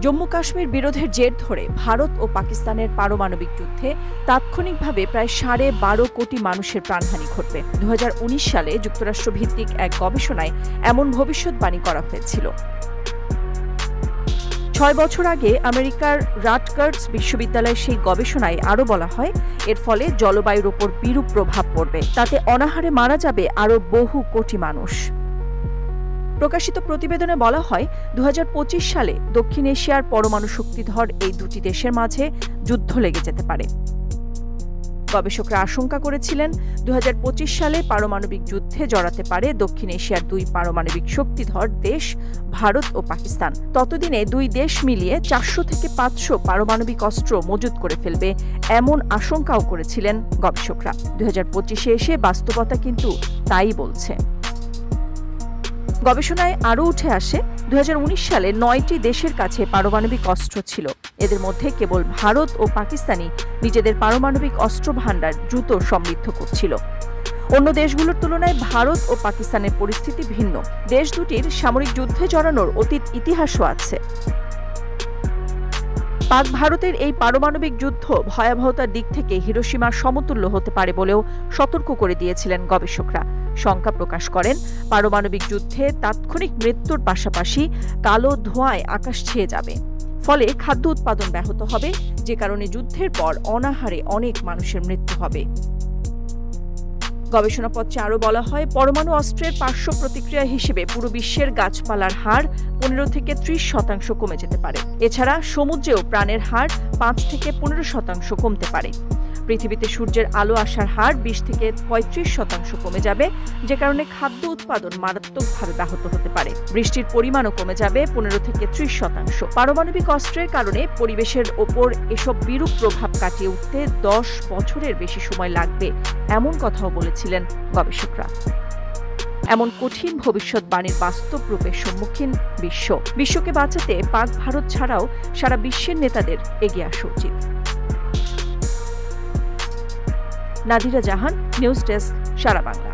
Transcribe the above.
জম্মু কাশ্মীর বিরোধের জের ধরে ভারত ও পাকিস্তানের পারমাণবিক যুদ্ধে তাৎক্ষণিকভাবে প্রায় 12.5 কোটি মানুষের প্রাণহানি ঘটবে। 2019 সালে যুক্তরাষ্ট্র ভিত্তিক এক গবেষণায় এমন ভবিষ্যৎবাণী করা হয়েছিল। 6 বছর আগে আমেরিকার রাটগার্স বিশ্ববিদ্যালয়ের সেই গবেষণায় আরও বলা হয়, এর ফলে জলবায়ুর ওপর বিরূপ প্রভাব পড়বে, তাতে অনাহারে মারা যাবে আরও বহু কোটি মানুষ। প্রকাশিত প্রতিবেদনে বলা হয়, 2025 সালে দক্ষিণ এশিয়ার পরমাণু শক্তিধর এই দুটি দেশের মাঝে যুদ্ধ লেগে যেতে পারে। গবেষকরা আশঙ্কা করেছিলেন, 2025 সালে পারমাণবিক যুদ্ধে জড়াতে পারে দক্ষিণ এশিয়ার দুই পারমাণবিক শক্তিধর দেশ ভারত ও পাকিস্তান। ততদিনে দুই দেশ মিলিয়ে 400 থেকে 500 পারমাণবিক অস্ত্র মজুত করে ফেলবে, এমন আশঙ্কাও করেছিলেন গবেষকরা। 2025-এ এসে বাস্তবতা কিন্তু তাই বলছে। গবেষণায় আরও উঠে আসে, 2019 সালে 9টি দেশের কাছে পারমাণবিক অস্ত্র ছিল। এদের মধ্যে কেবল ভারত ও পাকিস্তানই নিজেদের পারমাণবিক অস্ত্র ভান্ডার দ্রুত সমৃদ্ধ করছিল। অন্য দেশগুলোর তুলনায় ভারত ও পাকিস্তানের পরিস্থিতি ভিন্ন। দেশ দুটির সামরিক যুদ্ধে জড়ানোর অতীত ইতিহাসও আছে। পাক ভারতের এই পারমাণবিক যুদ্ধ ভয়াবহতার দিক থেকে হিরোশিমার সমতুল্য হতে পারে বলেও সতর্ক করে দিয়েছিলেন গবেষকরা। শঙ্কা প্রকাশ করেন, পারমাণবিক যুদ্ধে তাৎক্ষণিক মৃত্যুর পাশাপাশি কালো ধোঁয়ায় আকাশ ছেয়ে যাবে। ফলে খাদ্য উৎপাদন ব্যাহত হবে, যে কারণে যুদ্ধের পর অনাহারে অনেক মানুষের মৃত্যু হবে। গবেষণাপত্রে আরও বলা হয়, পরমাণু অস্ত্রের পার্শ্ব প্রতিক্রিয়া হিসেবে পুরো বিশ্বের গাছপালার হার 15 থেকে 30% কমে যেতে পারে। এছাড়া সমুদ্রেও প্রাণের হার 5 থেকে 15% কমতে পারে। পৃথিবীতে সূর্যের আলো আসার হার 20 থেকে 35% কমে যাবে, যে কারণে খাদ্য উৎপাদন মারাত্মকভাবে ব্যাহত হতে পারে। বৃষ্টির পরিমাণও কমে যাবে 15 থেকে 30%। পারমাণবিক অস্ত্রের কারণে পরিবেশের ওপর এসব বিরূপ প্রভাব কাটিয়ে উঠতে 10 বছরের বেশি সময় লাগবে, এমন কথাও বলেছিলেন গবেষকরা। এমন কঠিন ভবিষ্যৎবাণীর বাস্তব রূপের সম্মুখীন বিশ্বকে বাঁচাতে পাক ভারত ছাড়াও সারা বিশ্বের নেতাদের এগিয়ে আসা উচিত। নাদিরা জাহান, নিউজ ডেস্ক, সারা বাংলা।